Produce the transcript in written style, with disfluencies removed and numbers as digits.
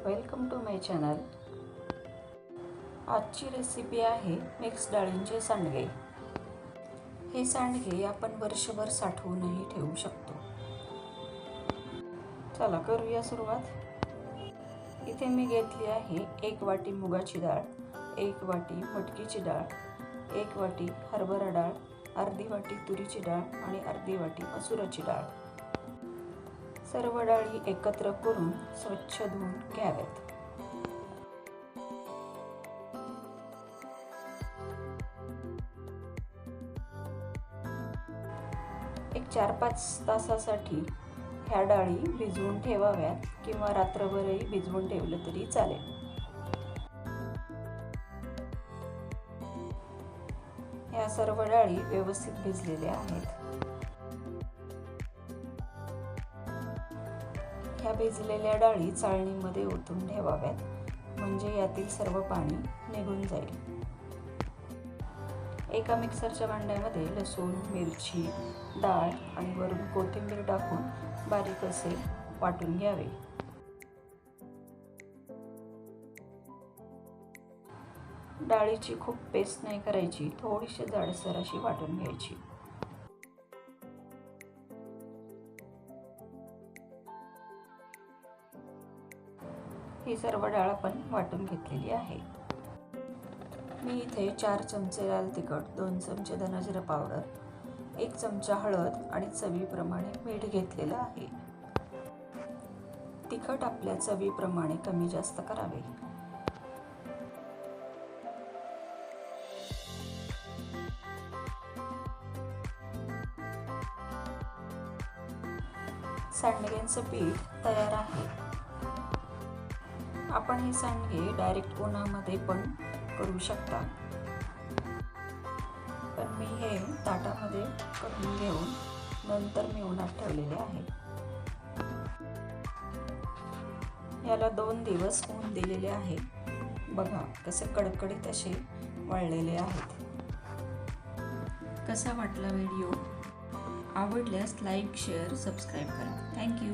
Welcome to my channel. आजची recipe आहे mix डाळींचे सांडगे। हे सांडगे आपण वर्षभर साठवूनही ठेवू शकतो। चला करूया सुरुवात। इथे मी घेतली आहे 1 वाटी मुगाची डाळ, 1 वाटी मटकीची डाळ, 1 वाटी हरभरा डाळ, अर्धी वाटी तुरीची डाळ आणि अर्धी वाटी मसुराची डाळ। सर्व डाळी एकत्र करून स्वच्छ धुवून घ्याव्यात। एक 4-5 तासासाठी ह्या डाळी भिजवून ठेवाव्यात किंवा रात्रभरही भिजवून ठेवलं तरी चालेल। ह्या सर्व डाळी व्यवस्थित भिजलेल्या आहेत। ह्या भिजलेल्या डाळी चाळणीमध्ये ओतून ठेवाव्यात, म्हणजे यातील सर्व पाणी निघून जाईल। एका मिक्सरच्या भांड्यामध्ये लसूण, मिरची, डाळ आणि वरून कोथिंबीर टाकून बारीक असे वाटून घ्यावे। डाळीची खूप पेस्ट नाही करायची, थोडीशी जाडसर अशी वाटून घ्यायची। ही सर्व डाळ आपण वाटून घेतलेली आहे। मी इथे 4 चमचे लाल तिखट, 2 चमचे धना-जिरा पावडर, 1 चमचा हळद आणि चवीप्रमाणे मीठ घेतलेलं आहे। तिखट आपल्या चवीप्रमाणे कमी जास्त करावे। सांडग्यांचं पीठ तयार आहे। आपण हे सांडगे डायरेक्ट उन्हामध्ये पण करू शकता, पण मी हे ताटामध्ये करून घेऊन नंतर मी उन्हात ठेवलेले आहे। याला 2 दिवस ऊन दिलेले आहे। बघा कसे कडकडीत असे वाळलेले आहेत। कसा वाटला व्हिडिओ? आवडल्यास लाईक, शेअर, सबस्क्राईब करा। थँक्यू।